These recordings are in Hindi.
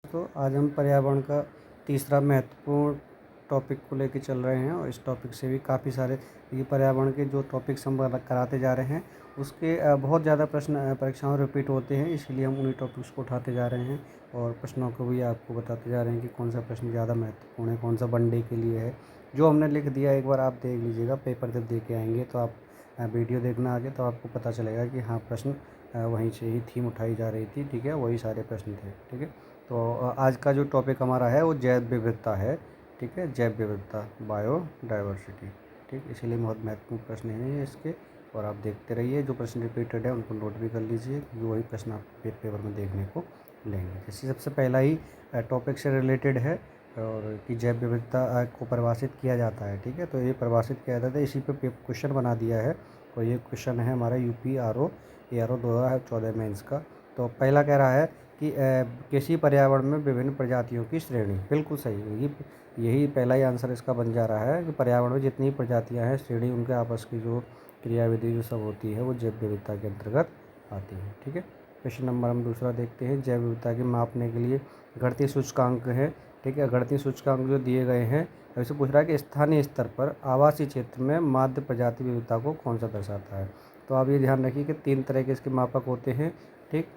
तो आज हम पर्यावरण का तीसरा महत्वपूर्ण टॉपिक को लेके चल रहे हैं और इस टॉपिक से भी काफ़ी सारे ये पर्यावरण के जो टॉपिक्स हम कराते जा रहे हैं उसके बहुत ज़्यादा प्रश्न परीक्षाओं में रिपीट होते हैं, इसीलिए हम उन्हीं टॉपिक्स को उठाते जा रहे हैं और प्रश्नों को भी आपको बताते जा रहे हैं कि कौन सा प्रश्न ज़्यादा महत्वपूर्ण है, कौन सा वनडे के लिए है। जो हमने लिख दिया एक बार आप देख लीजिएगा, पेपर जब दे के आएंगे तो आप वीडियो देखना आगे तो आपको पता चलेगा कि हाँ प्रश्न वहीं से ही थीम उठाई जा रही थी, ठीक है, वही सारे प्रश्न थे, ठीक है। तो आज का जो टॉपिक हमारा है वो जैव विविधता है, ठीक है, जैव विविधता, बायोडाइवर्सिटी, ठीक। इसीलिए बहुत महत्वपूर्ण प्रश्न है इसके और आप देखते रहिए, जो प्रश्न रिपीटेड है उनको नोट भी कर लीजिए क्योंकि वही प्रश्न आप पेपर में देखने को लेंगे। जैसे सबसे पहला ही टॉपिक से रिलेटेड है और कि जैव विविधता को परिभाषित किया जाता है, ठीक है। तो ये परिभाषित किया जाता है, इसी पे क्वेश्चन बना दिया है और ये क्वेश्चन है हमारा यूपी आर ओ 2014 में इसका। तो पहला कह रहा है कि किसी पर्यावरण में विभिन्न प्रजातियों की श्रेणी, बिल्कुल सही है, यही पहला ही आंसर इसका बन जा रहा है कि पर्यावरण में जितनी प्रजातियां हैं श्रेणी उनके आपस की जो क्रियाविधि जो सब होती है वो जैव विविधता के अंतर्गत आती है, ठीक है। क्वेश्चन नंबर हम दूसरा देखते हैं, जैव विविधता के मापने के लिए घटती सूचकांक है, ठीक है। घटती सूचकांक जो दिए गए हैं, ऐसे पूछ रहा है कि स्थानीय स्तर पर आवासीय क्षेत्र में माध्य प्रजाति विविधता को कौन सा दर्शाता है। तो आप ये ध्यान रखिए कि 3 तरह के इसके मापक होते हैं, ठीक।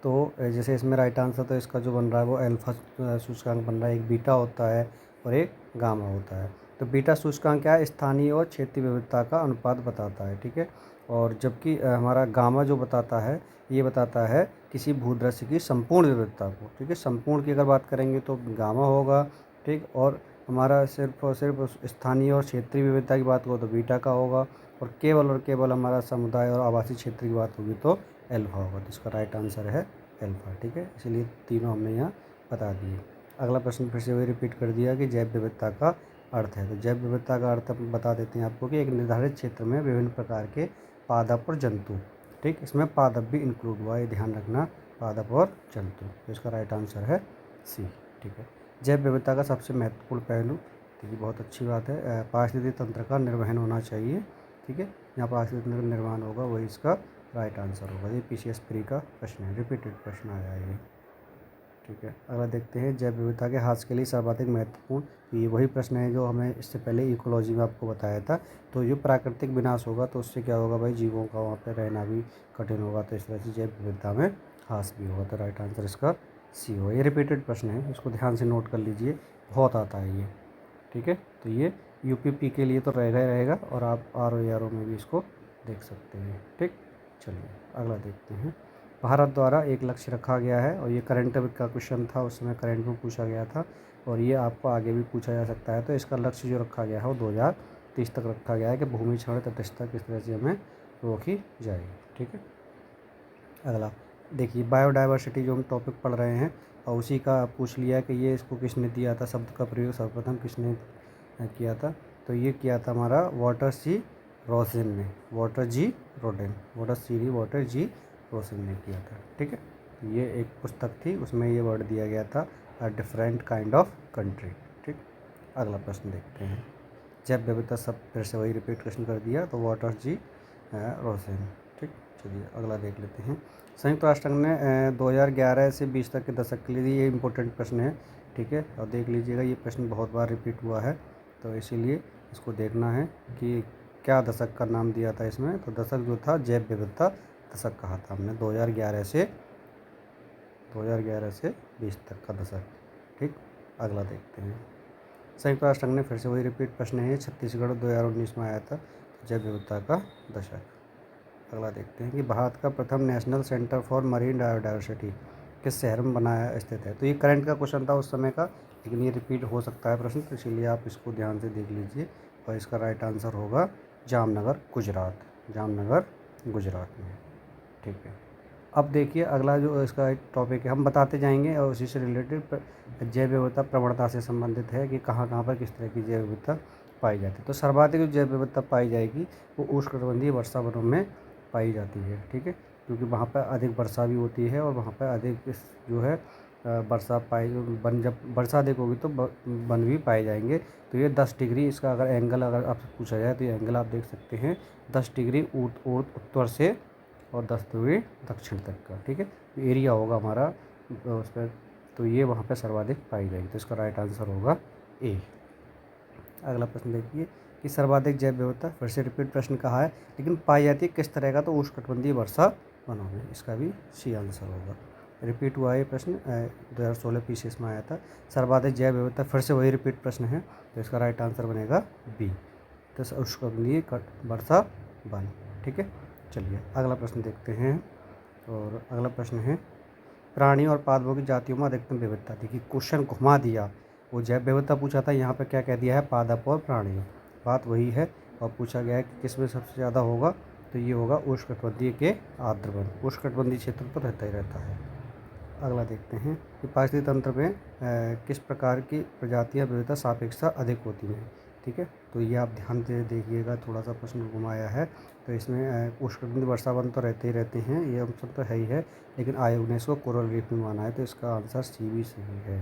तो जैसे इसमें राइट आंसर तो इसका जो बन रहा है वो अल्फा सूचकांक बन रहा है, एक बीटा होता है और एक गामा होता है। तो बीटा सूचकांक क्या है, स्थानीय और क्षेत्रीय विविधता का अनुपात बताता है, ठीक है। और जबकि हमारा गामा जो बताता है ये बताता है किसी भूदृश्य की संपूर्ण विविधता को, ठीक है। संपूर्ण की अगर बात करेंगे तो गामा होगा, ठीक। और हमारा सिर्फ और सिर्फ स्थानीय और क्षेत्रीय विविधता की बात हो तो बीटा का होगा और केवल हमारा समुदाय और आवासीय क्षेत्र की बात होगी तो एल्फा होगा। तो इसका राइट आंसर है एल्फा, ठीक है। इसलिए तीनों हमने यहाँ बता दिए। अगला प्रश्न फिर से वही रिपीट कर दिया कि जैव विविधता का अर्थ है। तो जैव विविधता का अर्थ बता देते हैं आपको कि एक निर्धारित क्षेत्र में विभिन्न प्रकार के पादप और जंतु, ठीक। इसमें पादप भी इंक्लूड हुआ, ये ध्यान रखना, पादप और जंतु। तो इसका राइट आंसर है सी, ठीक है। जैव विविधता का सबसे महत्वपूर्ण पहलू, ठीक है, बहुत अच्छी बात है, पारिस्थितिक तंत्र का निर्वहन होना चाहिए, ठीक है। यहाँ पारिस्थितिक तंत्र का निर्वहन होगा वही इसका राइट आंसर होगा। ये पीसीएस प्री का प्रश्न है, रिपीटेड प्रश्न आया है ये, ठीक है। अगला देखते हैं, जैव विविधता के ह्रास के लिए सर्वाधिक महत्वपूर्ण, ये वही प्रश्न है जो हमें इससे पहले इकोलॉजी में आपको बताया था। तो जो प्राकृतिक विनाश होगा तो उससे क्या होगा भाई, जीवों का वहाँ पर रहना भी कठिन होगा, तो इस तरह से जैव विविधता में ह्रास भी होगा। तो राइट आंसर इसका सी होगा। ये रिपीटेड प्रश्न है, इसको ध्यान से नोट कर लीजिए, बहुत आता है ये, ठीक है। तो ये यूपीपी के लिए तो रहेगा ही रहेगा और आप आर ओ में भी इसको देख सकते हैं, ठीक। चलिए अगला देखते हैं। भारत द्वारा एक लक्ष्य रखा गया है और ये करंट का क्वेश्चन था, उस समय करंट में पूछा गया था और ये आपको आगे भी पूछा जा सकता है। तो इसका लक्ष्य जो रखा गया है वो 2030 तक रखा गया है कि भूमि क्षरण तटस्थता किस तरह से हमें रोकी जाएगी, ठीक है। अगला देखिए, बायोडाइवर्सिटी जो हम टॉपिक पढ़ रहे हैं और उसी का पूछ लिया कि ये इसको किसने दिया था, शब्द का प्रयोग सर्वप्रथम किसने किया था। तो ये किया था हमारा वाटर जी रोसेन ने, वाटर जी रोसेन ने किया था, ठीक है। ये एक पुस्तक थी, उसमें ये वर्ड दिया गया था, a different kind of country, ठीक। अगला प्रश्न देखते हैं, जैव विविधता सब फिर से वही रिपीट क्वेश्चन कर दिया, तो वाटर जी रोसेन, ठीक। चलिए अगला देख लेते हैं। संयुक्त राष्ट्र संघ ने 2011 से 20 तक के दशक के लिए, ये इंपॉर्टेंट प्रश्न है, ठीक है। और देख लीजिएगा, ये प्रश्न बहुत बार रिपीट हुआ है तो इसीलिए इसको देखना है कि क्या दशक का नाम दिया था इसमें। तो दशक जो था जैव विविधता दशक कहा था हमने, 2011 से 20 तक का दशक, ठीक। अगला देखते हैं, संयुक्त राष्ट्र संघ ने फिर से वही रिपीट प्रश्न है, छत्तीसगढ़ 2019 में आया था, जैव विविधता का दशक। अगला देखते हैं कि भारत का प्रथम national centre for marine biodiversity किस शहर में बनाया स्थित है। तो ये करंट का क्वेश्चन था उस समय का, लेकिन ये रिपीट हो सकता है प्रश्न, तो इसीलिए आप इसको ध्यान से देख लीजिए और इसका राइट आंसर होगा जामनगर गुजरात में, ठीक है। अब देखिए अगला जो इसका एक टॉपिक है, हम बताते जाएंगे और उसी से रिलेटेड जैव विविधता प्रवणता से संबंधित है कि कहाँ कहाँ पर किस तरह की जैव विविधता पाई जाती है। तो सर्वाधिक जो जैव विविधता पाई जाएगी वो उष्णकटिबंधीय वर्षा वनों में पाई जाती है, ठीक है, क्योंकि वहाँ पर अधिक वर्षा भी होती है और वहाँ पर अधिक जो है वर्षा पाई वन, जब वर्षा अधिक होगी तो वन भी पाए जाएंगे। तो ये 10 डिग्री इसका अगर एंगल अगर आपसे पूछा जाए तो ये एंगल आप देख सकते हैं, 10 डिग्री उत्तर से और 10 डिग्री दक्षिण तक का, ठीक है। एरिया होगा हमारा उस पर तो ये वहाँ पे सर्वाधिक पाई जाएगी। तो इसका राइट आंसर होगा ए। अगला प्रश्न देखिए कि सर्वाधिक जैव विविधता, फिर से रिपीट प्रश्न कहा है, लेकिन पाई जाती है किस तरह का, तो उष्णकटिबंधीय वर्षा वनों में। इसका भी सी आंसर होगा। रिपीट हुआ ये प्रश्न 2016 पीसीएस में आया था। सर्वाधिक जैव विविधता, फिर से वही रिपीट प्रश्न है, तो इसका राइट आंसर बनेगा बी, तो उष्णकटिबंधीय वर्षा वन। ठीक है, चलिए अगला प्रश्न देखते हैं। और अगला प्रश्न है प्राणी और पादपों की जातियों में अधिकतम विविधता। देखिए क्वेश्चन घुमा दिया, वो जैव विविधता पूछा था, यहाँ पे क्या कह दिया है, पादप और प्राणियों, बात वही है। और पूछा गया है कि किस में सबसे ज़्यादा होगा, तो ये होगा उष्णकटिबंधीय के आर्द्र वन। उष्णकटिबंधीय क्षेत्र तो रहता ही रहता है। अगला देखते हैं कि पारिस्थितिक तंत्र में किस प्रकार की प्रजातियां विविधता सापेक्षता अधिक होती हैं। ठीक है, तो ये आप ध्यान से देखिएगा, थोड़ा सा प्रश्न घुमाया है। तो इसमें उष्णकटिबंधीय वर्षावन तो रहते ही रहते हैं, ये ऑप्शन तो है ही है, लेकिन आयोग ने इसको कोरल रीफ में माना है, तो इसका आंसर सी भी सही है।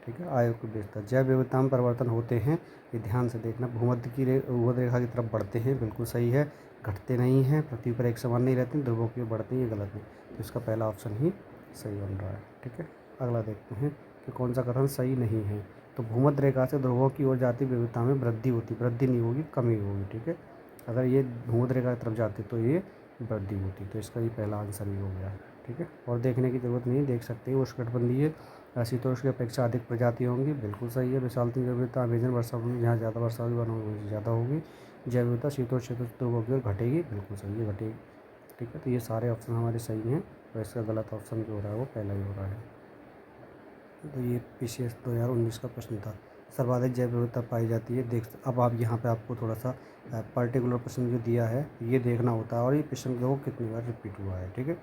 ठीक है, आयोग को बेचता जैव विविधता में परिवर्तन होते हैं, ये ध्यान से देखना। भूमध्य रेखा की तरफ बढ़ते हैं, बिल्कुल सही है। घटते नहीं हैं, पृथ्वी पर एक समान नहीं रहते, ध्रुवों की ओर बढ़ते हैं, ये गलत है। तो इसका पहला ऑप्शन ही सही बन रहा है। ठीक है, अगला देखते हैं कि कौन सा कथन सही नहीं है। तो भूमध्य रेखा से ध्रुवों की ओर जाती विविधता में वृद्धि होती, वृद्धि नहीं होगी, कमी होगी। ठीक है, अगर ये भूमध्य रेखा की तरफ जाती तो ये वृद्धि होती, तो इसका ये पहला आंसर ही हो गया। ठीक है, और देखने की जरूरत नहीं, देख सकते हैं उष्णकटिबंधीय शीतोष्ण की अपेक्षा अधिक प्रजाति होंगी, बिल्कुल सही है। विशालतम जैव विविधता अमेजन वर्षा में जहाँ ज़्यादा वर्षा होगी वनों में ज़्यादा होगी। जैव विविधता शीतोष्ण ध्रुवों की ओर घटेगी, बिल्कुल सही है, घटेगी। ठीक है, तो ये सारे ऑप्शन हमारे सही हैं, तो इसका गलत ऑप्शन जो हो रहा है वो पहला ही हो रहा है। तो ये पीसीएस 2019 का प्रश्न था। सर्वाधिक जैव विविधता पाई जाती है, देख अब आप यहाँ पे आपको थोड़ा सा पर्टिकुलर प्रश्न जो दिया है ये देखना होता है, और ये प्रश्न जो कितनी बार रिपीट हुआ है। ठीक है,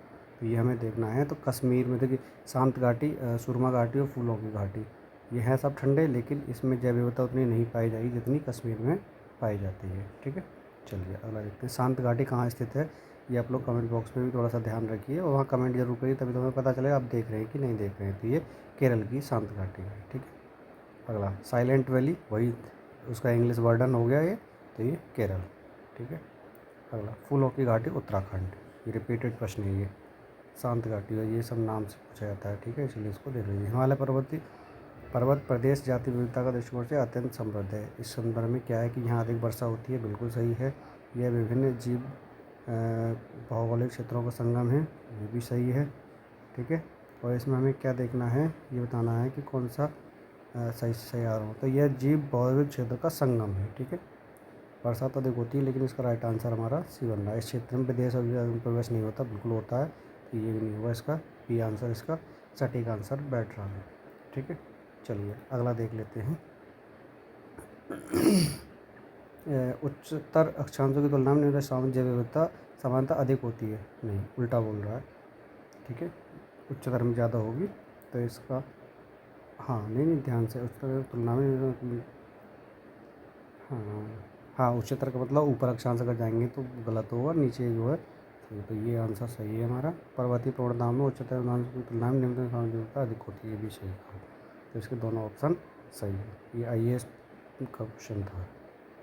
तो ये हमें देखना है। तो कश्मीर में देखिए शांत घाटी, सुरमा घाटी और फूलों की घाटी, ये हैं सब ठंडे, लेकिन इसमें जैव विविधता उतनी नहीं पाई जाएगी जितनी कश्मीर में पाई जाती है। ठीक है, चलिए अगला देखते हैं। शांत घाटी कहाँ स्थित है, ये आप लोग कमेंट बॉक्स में भी थोड़ा सा ध्यान रखिए, और वहाँ कमेंट जरूर करिए, तभी तो हमें पता चलेगा आप देख रहे हैं कि नहीं देख रहे हैं। तो ये केरल की शांत घाटी है। ठीक है, अगला साइलेंट वैली, वही उसका इंग्लिश वर्डन हो गया ये, तो ये केरल। ठीक है, अगला फूलों की घाटी उत्तराखंड, ये रिपीटेड प्रश्न है, ये शांत घाटी है, ये सब नाम से पूछा जाता है। ठीक है, इसलिए इसको देख लीजिए। हिमालय पर्वत प्रदेश जाति विविधता का दृष्टिकोण से अत्यंत समृद्ध है। इस संदर्भ में क्या है कि यहाँ अधिक वर्षा होती है, बिल्कुल सही है। यह विभिन्न जीव भौगोलिक क्षेत्रों का संगम है, ये भी सही है। ठीक है, और इसमें हमें क्या देखना है, ये बताना है कि कौन सा सही आ रहा हो। तो यह जीव भौगोलिक क्षेत्र का संगम है। ठीक है, वर्षा तो अधिक होती है, लेकिन इसका राइट आंसर हमारा सी बन रहा है। इस क्षेत्र में विदेश और प्रवेश नहीं होता, बिल्कुल होता है, तो ये भी नहीं होगा, इसका बी आंसर इसका सटीक आंसर बैठ रहा है। ठीक है, चलिए अगला देख लेते हैं। उच्चतर अक्षांशों की तुलना में निम्न जैव विविधता समानता अधिक होती है, नहीं उल्टा बोल रहा है। ठीक है, उच्चतर में ज़्यादा होगी, तो इसका हाँ नहीं ध्यान से, उच्चतर की तुलना में हाँ हाँ, उच्चतर का मतलब ऊपर अक्षांश अगर जाएंगे तो गलत होगा, नीचे जो है तो ये आंसर सही है हमारा। पर्वतीय प्रवणताओं में उच्चतर अक्षांश की तुलना में निम्न विविधता अधिक होती है, ये भी सही है। तो इसके दोनों ऑप्शन सही है। ये IAS का क्वेश्चन था,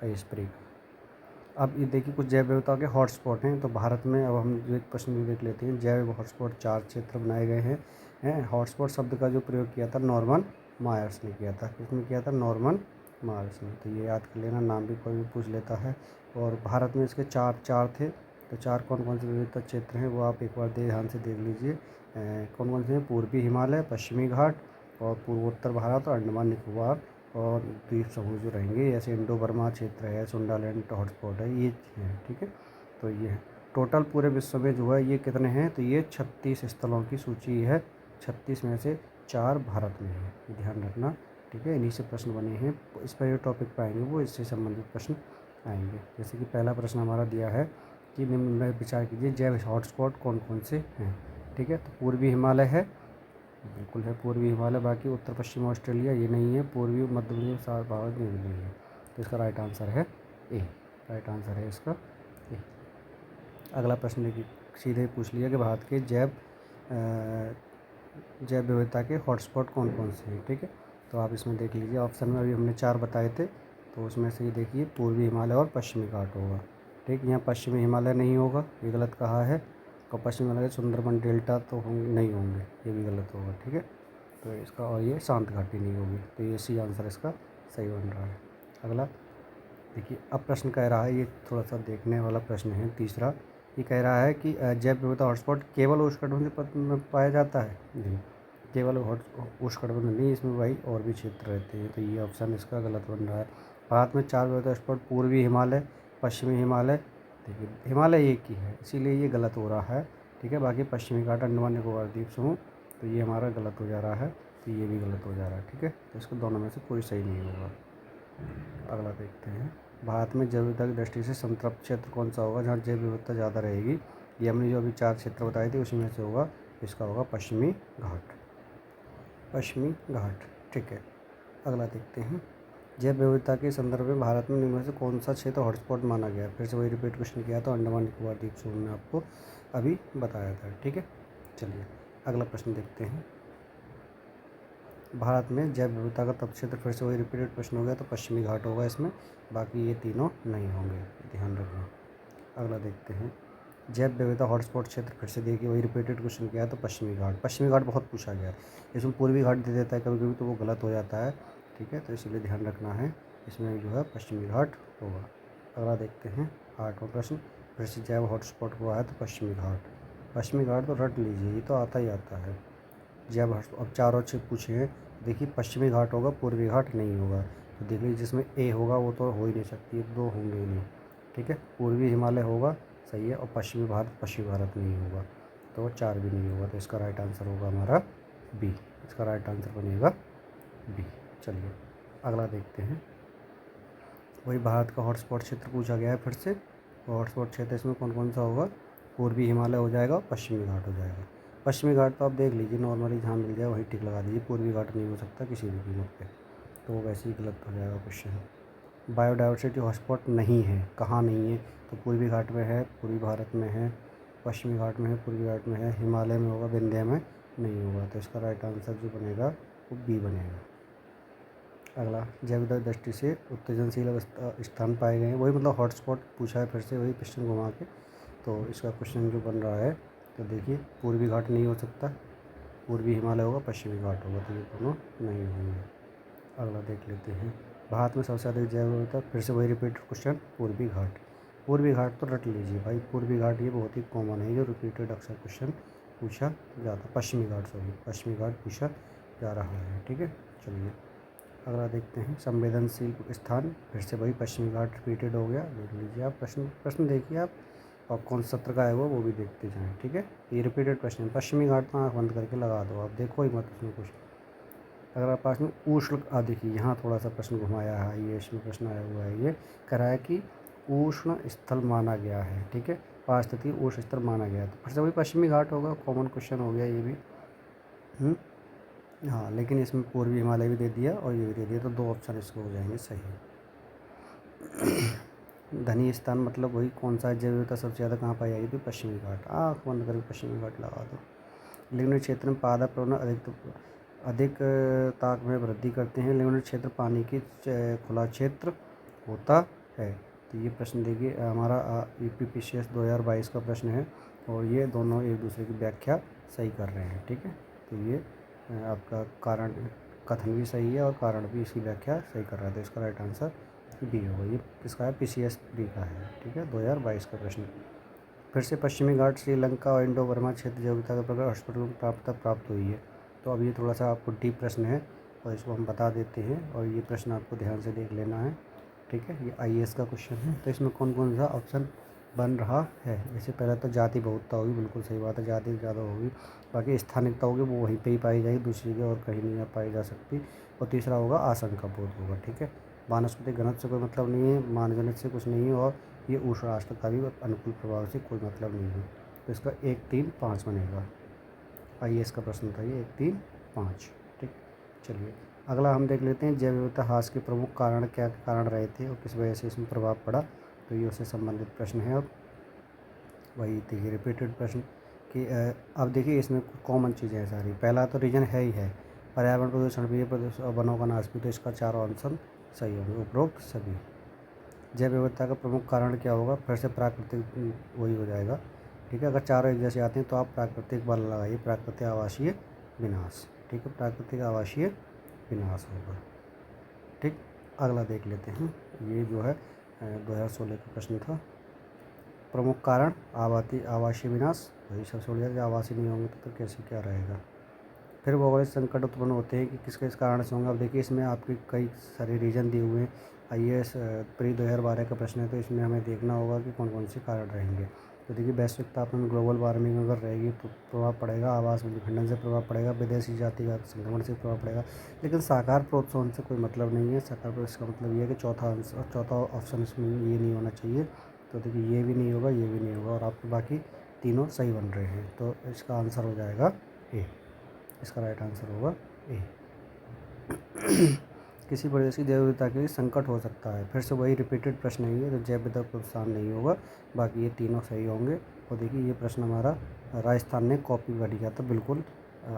IAS प्री का। अब ये देखिए कुछ जैव विविधता के हॉटस्पॉट हैं, तो भारत में अब हम जो एक प्रश्न भी देख लेते हैं। जैव हॉटस्पॉट 4 क्षेत्र बनाए गए हैं। हॉटस्पॉट शब्द का जो प्रयोग किया था नॉर्मन मायर्स ने किया था। किसने किया था, नॉर्मन मायर्स ने। तो ये याद कर लेना, नाम भी कोई भी पूछ लेता है। और भारत में इसके चार थे, तो चार कौन कौन से विविधता क्षेत्र हैं वो आप एक बार ध्यान से देख लीजिए। कौन कौन से हैं, पूर्वी हिमालय, पश्चिमी घाट और पूर्वोत्तर भारत और अंडमान निकोबार और द्वीप समूह जो रहेंगे, जैसे इंडो बर्मा क्षेत्र है, सुंडालैंड हॉटस्पॉट है, ये हैं। ठीक है, तो ये है टोटल पूरे विश्व में जो है ये कितने हैं, तो ये 36 स्थलों की सूची है। 36 में से 4 भारत में है, ये ध्यान रखना। ठीक है, इन्हीं से प्रश्न बने हैं, इस पर जो टॉपिक पाएंगे वो इससे संबंधित प्रश्न आएंगे। जैसे कि पहला प्रश्न हमारा दिया है कि निम्न में विचार कीजिए जैव हॉटस्पॉट कौन कौन से हैं। ठीक है, तो पूर्वी हिमालय है, बिल्कुल है पूर्वी हिमालय। बाकी उत्तर पश्चिम ऑस्ट्रेलिया ये नहीं है, पूर्वी मध्य प्रदेश साउथ भारत में भी नहीं है, तो इसका राइट आंसर है ए। राइट आंसर है इसका ए। अगला प्रश्न देखिए, सीधे पूछ लिया कि भारत के जैव विविधता के हॉटस्पॉट कौन कौन से हैं। ठीक है, तो आप इसमें देख लीजिए, ऑप्शन में अभी हमने 4 बताए थे, तो उसमें से ये देखिए पूर्वी हिमालय और पश्चिमी घाट होगा। ठीक, यहाँ पश्चिमी हिमालय नहीं होगा, ये गलत कहा है। और पश्चिमी हिमालय सुंदरबन डेल्टा तो नहीं होंगे, ये भी गलत होगा। ठीक है, तो इसका, और ये शांत घाटी नहीं होगी, तो ये सी आंसर इसका सही बन रहा है। अगला देखिए, अब प्रश्न कह रहा है, ये थोड़ा सा देखने वाला प्रश्न है तीसरा। ये कह रहा है कि जैव विविधता हॉटस्पॉट केवल उष्णकटिबंधीय प्रदेश में पाया जाता है? नहीं, केवल उष्णकटिबंध नहीं, इसमें भाई और भी क्षेत्र रहते हैं, तो ये ऑप्शन इसका गलत बन रहा है। भारत में 4 विविधता हॉटस्पॉट पूर्वी हिमालय, पश्चिमी हिमालय, देखिए हिमालय एक ही है, इसीलिए ये गलत हो रहा है। ठीक है, बाकी पश्चिमी घाट, अंडमान निकोबार द्वीप समूह, तो ये हमारा गलत हो जा रहा है, तो ये भी गलत हो जा रहा है। ठीक है, तो इसको दोनों में से कोई सही नहीं होगा। अगला देखते हैं, भारत में जैव विविधता की दृष्टि से संतृप्त क्षेत्र कौन सा होगा जहाँ जैव विविधता ज़्यादा रहेगी? ये हमने जो अभी 4 क्षेत्र बताए थे उसी में से होगा, इसका होगा पश्चिमी घाट, पश्चिमी घाट। ठीक है, अगला देखते हैं, जैव विविधता के संदर्भ में भारत में निम्न में से कौन सा क्षेत्र हॉटस्पॉट माना गया है? फिर से वही रिपीट क्वेश्चन किया, तो अंडमान निकोबार द्वीप समूह ने आपको अभी बताया था। ठीक है, चलिए अगला प्रश्न देखते हैं, भारत में जैव विविधता का तब क्षेत्र, फिर से वही रिपीटेड प्रश्न हो गया, तो पश्चिमी घाट होगा इसमें, बाकी ये तीनों नहीं होंगे, ध्यान रखना। अगला देखते हैं, जैव विविधता हॉटस्पॉट क्षेत्र, फिर से देखिए वही रिपीटेड क्वेश्चन किया है, तो पश्चिमी घाट, पश्चिमी घाट बहुत पूछा गया है, इसमें पूर्वी घाट दे देता है कभी कभी, तो वो गलत हो जाता है। ठीक है, तो इसलिए ध्यान रखना है, इसमें जो है पश्चिमी घाट होगा। अगला देखते हैं 8वां प्रश्न, फिर से जैव हॉटस्पॉट हुआ है, तो पश्चिमी घाट, पश्चिमी घाट तो रट लीजिए, ये तो आता ही आता है। जब अब 4 और 6 पूछे हैं, देखिए पश्चिमी घाट होगा, पूर्वी घाट नहीं होगा, तो देख लीजिए जिसमें ए होगा वो तो हो ही नहीं सकती, ये 2 होंगे ही नहीं। ठीक है, पूर्वी हिमालय होगा, सही है, और पश्चिमी भारत नहीं होगा, तो 4 भी नहीं होगा, तो इसका राइट आंसर होगा हमारा बी, इसका राइट आंसर बनेगा बी। चलिए अगला देखते हैं, वही भारत का हॉटस्पॉट क्षेत्र पूछा गया है फिर से, तो हॉटस्पॉट क्षेत्र इसमें कौन कौन सा होगा? पूर्वी हिमालय हो जाएगा, पश्चिमी घाट हो जाएगा। पश्चिमी घाट तो आप देख लीजिए नॉर्मली जहाँ मिल जाए वहीं टिक लगा दीजिए, पूर्वी घाट नहीं हो सकता किसी भी कीमत पे, तो वो वैसे ही गलत हो जाएगा क्वेश्चन। बायोडाइवर्सिटी हॉटस्पॉट नहीं है, कहाँ नहीं है? तो पूर्वी घाट में है, पूर्वी भारत में है, पश्चिमी घाट में है, पूर्वी घाट में है, हिमालय में होगा, विंध्य में नहीं होगा, तो इसका राइट आंसर जो बनेगा वो बी बनेगा। अगला, जैव विविधता दृष्टि से उत्तेजनशील स्थान पाए गए हैं, वही मतलब हॉटस्पॉट पूछा है फिर से वही क्वेश्चन घुमा के, तो इसका क्वेश्चन जो बन रहा है, तो देखिए पूर्वी घाट नहीं हो सकता, पूर्वी हिमालय होगा, पश्चिमी घाट होगा, तो ये दोनों नहीं होंगे। अगला देख लेते हैं, भारत में सबसे अधिक जैव विविधता, फिर से वही रिपीट क्वेश्चन, पूर्वी घाट, पूर्वी घाट तो रट लीजिए भाई, पूर्वी घाट ये बहुत ही कॉमन है, जो रिपीटेड अक्सर क्वेश्चन पूछा जाता, पश्चिमी घाट सॉरी, पश्चिमी घाट पूछा जा रहा है। ठीक है, चलिए अगला देखते हैं, संवेदनशील स्थान, फिर से वही पश्चिमी घाट रिपीटेड हो गया, देख लीजिए आप, प्रश्न देखिए आप, और कौन सत्र का है वो भी देखते जाएं। ठीक है, ये रिपीटेड प्रश्न, पश्चिमी घाट में आँख बंद करके लगा दो आप, देखो ही मत उसमें कुछ। अगर आप पास में उष्ण, देखिए यहाँ थोड़ा सा प्रश्न घुमाया है, ये इसमें प्रश्न आया हुआ है, ये कह रहा है कि उष्ण स्थल माना गया है। ठीक है, पारिस्थितिक उष्ण स्थल माना गया है, तो फिर से वही पश्चिमी घाट होगा, कॉमन क्वेश्चन हो गया ये भी। हाँ, लेकिन इसमें पूर्वी हिमालय भी दे दिया और ये भी दे दिया, तो 2 ऑप्शन इसको हो जाएंगे सही। धनी स्थान मतलब वही कौन सा जैव विविधता सबसे ज़्यादा कहाँ पाई जाएगी? तो पश्चिमी घाट, आँख बंद करके पश्चिमी घाट लगा दो। लिग्निट क्षेत्र में पादप प्रवण अधिक ताप में वृद्धि करते हैं, लिग्निट क्षेत्र पानी की खुला क्षेत्र होता है। तो ये प्रश्न देखिए हमारा यूपीपीसीएस 2022 का प्रश्न है, और ये दोनों एक दूसरे की व्याख्या सही कर रहे हैं। ठीक है, तो ये आपका कारण कथन भी सही है और कारण भी इसकी व्याख्या सही कर रहा है, तो इसका राइट आंसर बी होगा। ये इसका है पीसीएस 3 का है। ठीक है, 2022 का प्रश्न। फिर से पश्चिमी घाट, श्रीलंका और इंडो बर्मा क्षेत्र जैव विविधता का प्रकार हॉस्पिटल में प्राप्त हुई है। तो अब ये थोड़ा सा आपको डीप प्रश्न है और इसको हम बता देते हैं, और ये प्रश्न आपको ध्यान से देख लेना है। ठीक है, ये आईएएस का क्वेश्चन है, तो इसमें कौन कौन सा ऑप्शन बन रहा है? जैसे पहले तो जाति बहुतता होगी, बिल्कुल सही बात है, जाति ज़्यादा होगी। बाकी स्थानिकता होगी वो वहीं पे ही पाई जाएगी, दूसरी जगह और कहीं नहीं पाई जा सकती। और तीसरा होगा आशंका बोध होगा। ठीक है, वानस्पतिक घनत्व से कोई मतलब नहीं है, मानजनित से कुछ नहीं है, और ये उष्ण राष्ट्र का भी अनुकूल प्रभाव से कोई मतलब नहीं है, तो इसका 1, 3, 5 बनेगा। आईएएस का प्रश्न था ये 1, 3, 5। ठीक, चलिए अगला हम देख लेते हैं, जैव विविधता ह्रास के प्रमुख कारण क्या कारण रहे थे और किस वजह से इसमें प्रभाव पड़ा, तो ये उससे संबंधित प्रश्न है। अब वही देखिए रिपीटेड प्रश्न कि अब देखिए इसमें कॉमन चीज़ें हैं सारी। पहला तो रीजन है ही है, पर्यावरण प्रदूषण भी है, प्रदूषण और वनों का नाश भी, तो इसका 4 ऑप्शन सही होंगे उपरोक्त सभी। जैव विविधता का प्रमुख कारण क्या होगा? फिर से प्राकृतिक वही हो जाएगा। ठीक है, अगर चारों एक जैसे आते हैं तो आप प्राकृतिक बल लगाइए, प्राकृतिक आवासीय विनाश। ठीक है, प्राकृतिक आवासीय विनाश होगा। ठीक, अगला देख लेते हैं। ये जो है 2016 का प्रश्न था। प्रमुख कारण आवासीय विनाश, वही सबसे बढ़िया, जब आवासीय नहीं होंगे तो कैसे क्या रहेगा। फिर भौगोलिक संकट उत्पन्न होते हैं कि किस किस कारण से होंगे। अब देखिए इसमें आपके कई सारे रीजन दिए हुए हैं। IAS प्री 2012 का प्रश्न है, तो इसमें हमें देखना होगा कि कौन कौन से कारण रहेंगे। तो देखिए वैश्विक तापमान, ग्लोबल वार्मिंग अगर रहेगी तो प्रभाव पड़ेगा, आवास विखंडन से प्रभाव पड़ेगा, विदेशी जाति का संक्रमण से प्रभाव पड़ेगा। लेकिन साकार प्रोत्साहन से कोई मतलब नहीं है। साकार प्रोत्साहन इसका मतलब ये है कि चौथा ऑप्शन इसमें ये नहीं होना चाहिए। तो देखिए ये भी नहीं होगा, ये भी नहीं होगा, और आपके बाकी तीनों सही बन रहे हैं। तो इसका आंसर हो जाएगा ए। इसका राइट आंसर होगा ए। किसी विदेशी जैव विविधता के लिए संकट हो सकता है। फिर से वही रिपीटेड प्रश्न है ये, तो जैव विविधता प्रोत्साहन नहीं होगा, बाकी ये तीनों सही होंगे। और देखिए ये प्रश्न हमारा राजस्थान ने कॉपी कर दिया था, बिल्कुल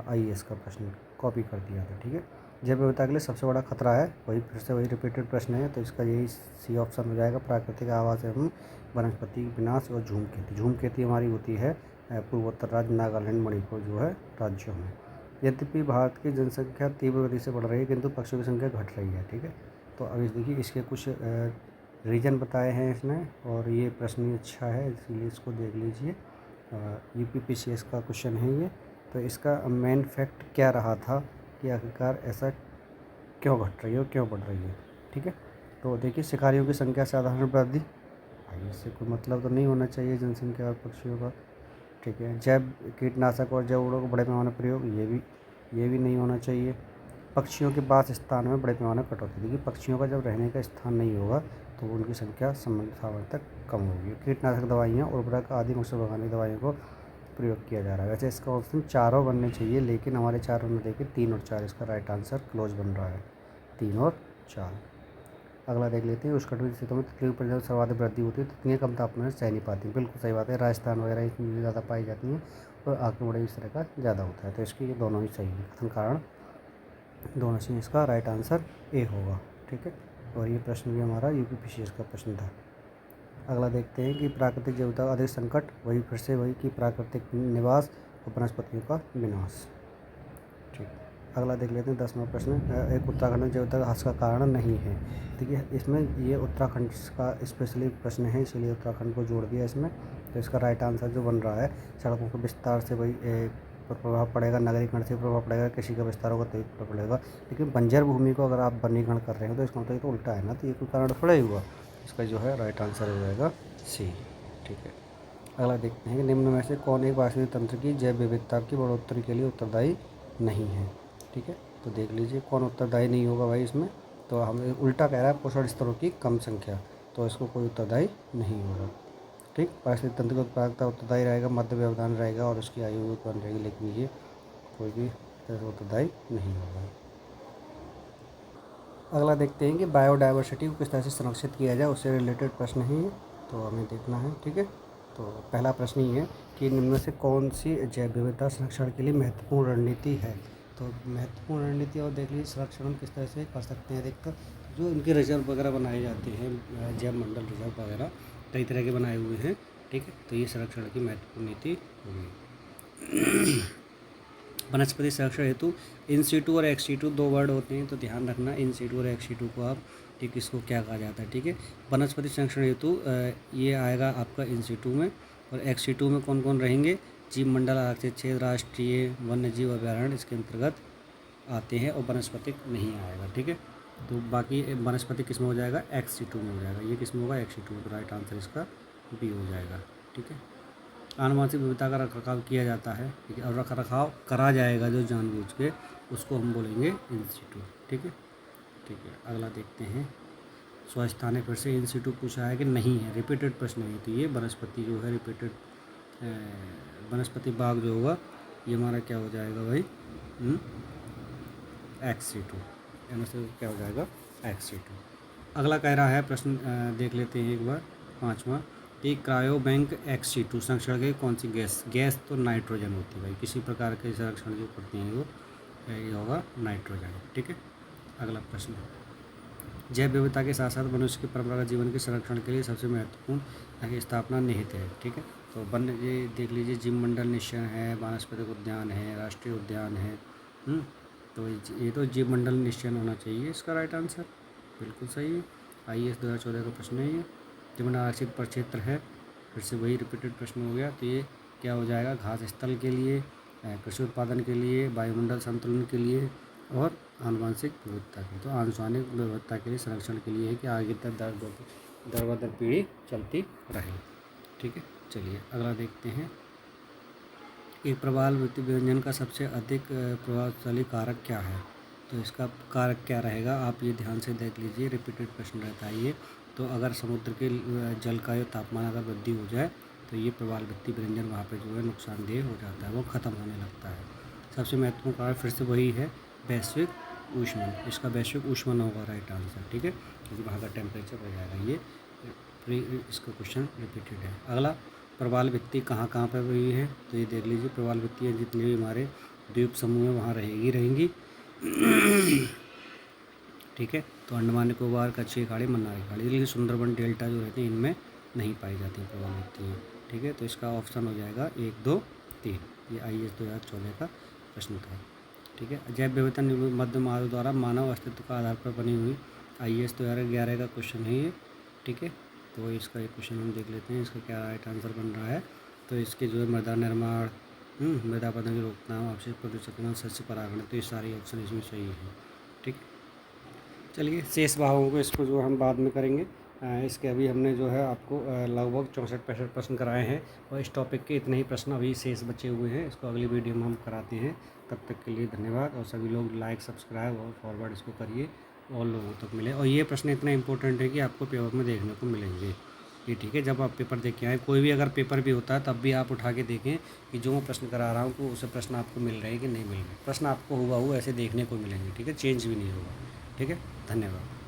IAS का प्रश्न कॉपी कर दिया था। ठीक है, जैव विविधता के लिए सबसे बड़ा खतरा है, वही फिर से वही रिपीटेड प्रश्न है, तो इसका यही सी ऑप्शन हो जाएगा, प्राकृतिक आवास एवं वनस्पति विनाश और झूम खेती। झूम खेती हमारी होती है पूर्वोत्तर राज्य नागालैंड, मणिपुर जो है राज्यों में। यद्यपि भारत की जनसंख्या तीव्र गति से बढ़ रही है, किंतु पक्षियों की संख्या घट रही है। ठीक है, तो अब देखिए इसके कुछ रीजन बताए हैं इसमें, और ये प्रश्न ही अच्छा है, इसीलिए इसको देख लीजिए। UPPCS का क्वेश्चन है ये। तो इसका मेन फैक्ट क्या रहा था कि आखिरकार ऐसा क्यों घट रही है और क्यों बढ़ रही है। ठीक है, तो देखिए शिकारियों की संख्या साधारण वृद्धि, भाई इससे कोई मतलब तो नहीं होना चाहिए जनसंख्या और पक्षियों का। ठीक है, जैव कीटनाशक और जैव उर्वरक बड़े पैमाने प्रयोग, ये भी नहीं होना चाहिए। पक्षियों के वास स्थान में बड़े पैमाने पर कटौती, देखिए पक्षियों का जब रहने का स्थान नहीं होगा तो उनकी संख्या सामान्यतः कम होगी। कीटनाशक दवाइयाँ, उर्वरक आदि मच्छर भगाने दवाइयों को प्रयोग किया जा रहा है। वैसे इसका ऑप्शन चारों बनने चाहिए, लेकिन हमारे चारों में देखिए 3 और 4 इसका राइट आंसर क्लोज बन रहा है, 3 और 4। अगला देख लेते हैं। उष्णकटिबंधीय क्षेत्रों में तितलियों की जब सर्वाधिक वृद्धि होती है, तितलियाँ कम तापमान में सह नहीं पाती। बिल्कुल सही बात है, राजस्थान वगैरह इसमें ज़्यादा पाई जाती हैं, और आँखें बड़े इस तरह का ज़्यादा होता है। तो इसकी ये दोनों ही सही है, कथन कारण दोनों से इसका राइट आंसर ए होगा। ठीक है, और ये प्रश्न भी हमारा UPPCS का प्रश्न था। अगला देखते हैं कि प्राकृतिक जैव विविधता अधिक संकट, वही फिर से वही कि प्राकृतिक निवास और वनस्पतियों का विनाश। ठीक, अगला देख लेते हैं 10वां प्रश्न। एक उत्तराखंड में जैव विविधता ह्रास का कारण नहीं है। देखिए इसमें ये उत्तराखंड का स्पेशली प्रश्न है, इसीलिए उत्तराखंड को जोड़ दिया इसमें। तो इसका राइट आंसर जो बन रहा है, सड़कों के विस्तार से वही पर प्रभाव पड़ेगा, नगरीकरण से प्रभाव पड़ेगा, कृषि का विस्तार होगा तो एक प्रभाव पड़ेगा। लेकिन बंजर भूमि को अगर आप वनीकरण कर रहे हो तो इसका मतलब तो उल्टा है ना, तो ये कोई कारण थोड़ा ही हुआ। इसका जो है राइट आंसर हो जाएगा सी। ठीक है, अगला देखते हैं कि निम्न में से कौन एक पारिस्थितिक तंत्र की जैव विविधता की बढ़ोतरी के लिए उत्तरदायी नहीं है। ठीक है, तो देख लीजिए कौन उत्तरदायी नहीं होगा भाई इसमें। तो हमें उल्टा कह रहा है पोषण स्तरों की कम संख्या, तो इसको कोई उत्तरदायी नहीं होगा। ठीक, पारिस्थितिक तंत्र की उत्पादकता उत्तरदायी रहेगा, मध्य व्यवधान रहेगा और उसकी आयु भी उत्पन्न रहेगी, लेकिन ये कोई भी उत्तरदायी नहीं होगा। अगला देखते हैं कि बायोडाइवर्सिटी को किस तरह से संरक्षित किया जाए, उससे रिलेटेड प्रश्न है ये, तो हमें देखना है। ठीक है, तो पहला प्रश्न ये है कि निम्न में से कौन सी जैव विविधता संरक्षण के लिए महत्वपूर्ण रणनीति है। तो महत्वपूर्ण रणनीति और देख लीजिए संरक्षण हम किस तरह से कर सकते हैं। अधिकतर जो इनके रिजर्व वगैरह बनाए जाते हैं, जैव मंडल रिजर्व वगैरह कई तरह के बनाए हुए हैं। ठीक है, तो ये संरक्षण की महत्वपूर्ण नीति होगी। वनस्पति संरक्षण हेतु इन सीटू और एक्स सीटू 2 वर्ड होते हैं, तो ध्यान रखना इन सीटू और एक्स सीटू को आप, ठीक, इसको क्या कहा जाता है। ठीक है, वनस्पति संरक्षण हेतु ये आएगा आपका इन सीटू में, और एक्स सीटू में कौन कौन रहेंगे, जीव मंडल आरक्षित क्षेत्र, राष्ट्रीय वन्य जीव अभ्यारण्य इसके अंतर्गत आते हैं, और वनस्पतिक नहीं आएगा। ठीक है, तो बाकी वनस्पति किस में हो जाएगा, एक्स सीटू में हो जाएगा। ये किस में होगा, एक्स सीटू में, तो राइट आंसर इसका बी हो जाएगा। ठीक है, आनुवंशिक विविधता का रखरखाव किया जाता है, ठीक है, और रखरखाव करा जाएगा जो जानबूझ के, उसको हम बोलेंगे इंस्टीट्यूट। ठीक है, ठीक है, अगला देखते हैं। स्वस्थाने फिर से इंस्टीट्यूट पूछा है कि नहीं है, रिपीटेड प्रश्न है, तो ये वनस्पति जो है रिपीटेड वनस्पति बाग जो होगा ये हमारा क्या हो जाएगा भाई, एक्स सी टू, यानी से क्या हो जाएगा, एक्स सी टू। अगला कह रहा है प्रश्न, देख लेते हैं एक बार, 5वां। एक क्रायो बैंक एक्स2 संरक्षण के कौन सी गैस तो नाइट्रोजन होती है भाई, किसी प्रकार के संरक्षण जो करती हैं वो ये होगा नाइट्रोजन। ठीक है, अगला प्रश्न, जैव विविधता के साथ साथ मनुष्य के परंपरागत जीवन के संरक्षण के लिए सबसे महत्वपूर्ण स्थापना निहित है। ठीक है, तो ये देख लीजिए, जीव मंडल निश्चय है, वानस्पतिक उद्यान है, राष्ट्रीय उद्यान है, तो ये तो जीव मंडल निश्चयन होना चाहिए इसका राइट आंसर, बिल्कुल सही है। IAS 2014 का प्रश्न है ये। जीवन आरक्षित प्रक्षेत्र है, फिर से वही रिपीटेड प्रश्न हो गया। तो ये क्या हो जाएगा, घास स्थल के लिए, कृषि उत्पादन के लिए, वायुमंडल संतुलन के लिए और आनुवांशिक विविधता के लिए। तो आनुवांशिक विविधता के लिए, संरक्षण के लिए है कि आगे तक दर ब दर पीढ़ी चलती रहे। ठीक है, चलिए अगला देखते हैं। एक प्रवाल व्यंजन का सबसे अधिक प्रभावशाली कारक क्या है? तो इसका कारक क्या रहेगा, आप ये ध्यान से देख लीजिए, रिपीटेड प्रश्न रहता है ये। तो अगर समुद्र के जल का जो तापमान अगर वृद्धि हो जाए तो ये प्रवाल व्यंजन वहाँ पे जो है नुकसानदेह हो जाता है, वो ख़त्म होने लगता है। सबसे महत्वपूर्ण कारक फिर से वही है, वैश्विक ऊष्मन। इसका वैश्विक ऊष्मन होगा राइट आंसर। ठीक है, क्योंकि वहाँ का टेम्परेचर बढ़ जाएगा। ये इसका क्वेश्चन रिपीटेड है। अगला, प्रवाल भित्ति कहाँ कहाँ पर हुई है? तो ये देख लीजिए, प्रवाल भित्तियाँ जितनी भी हमारे द्वीप समूह में वहाँ रहेंगी। ठीक है, तो अंडमान निकोबार, कच्छी खाड़ी, मन्नार की खाड़ी, लेकिन सुंदरबन डेल्टा जो रहते हैं इनमें नहीं पाई जाती प्रवाल भित्तियाँ। ठीक है, तो इसका ऑप्शन हो जाएगा 1, 2, 3। ये IAS 2014 का प्रश्न था। ठीक है, जैव विविधता मध्य मानव द्वारा मानव अस्तित्व का आधार पर बनी हुई, IAS 2011 का क्वेश्चन है ये। ठीक है, तो इसका एक क्वेश्चन हम देख लेते हैं, इसका क्या राइट आंसर बन रहा है। तो इसके जो है मृदा निर्माण, मृदा अपरदन की रोकथाम, अवशेष प्रदूषण, शस्य परागण, तो ये सारे ऑप्शन इसमें सही है। ठीक, चलिए शेष भागों को इसको जो हम बाद में करेंगे। इसके अभी हमने जो है आपको लगभग 64-65 प्रश्न कराए हैं और इस टॉपिक के इतने ही प्रश्न अभी शेष बचे हुए हैं। इसको अगली वीडियो में हम कराते हैं। तब तक के लिए धन्यवाद, और सभी लोग लाइक, सब्सक्राइब और फॉरवर्ड इसको करिए और लोगों तक मिले। और ये प्रश्न इतना इंपॉर्टेंट है कि आपको पेपर में देखने को मिलेंगे ये। ठीक है, जब आप पेपर देख के आएँ, कोई भी अगर पेपर भी होता है तब भी आप उठा के देखें कि जो मैं प्रश्न करा रहा हूँ तो उसे प्रश्न आपको मिल रहे हैं कि नहीं मिल रहे। प्रश्न आपको हुआ ऐसे देखने को मिलेंगे। ठीक है, चेंज भी नहीं होगा। ठीक है, धन्यवाद।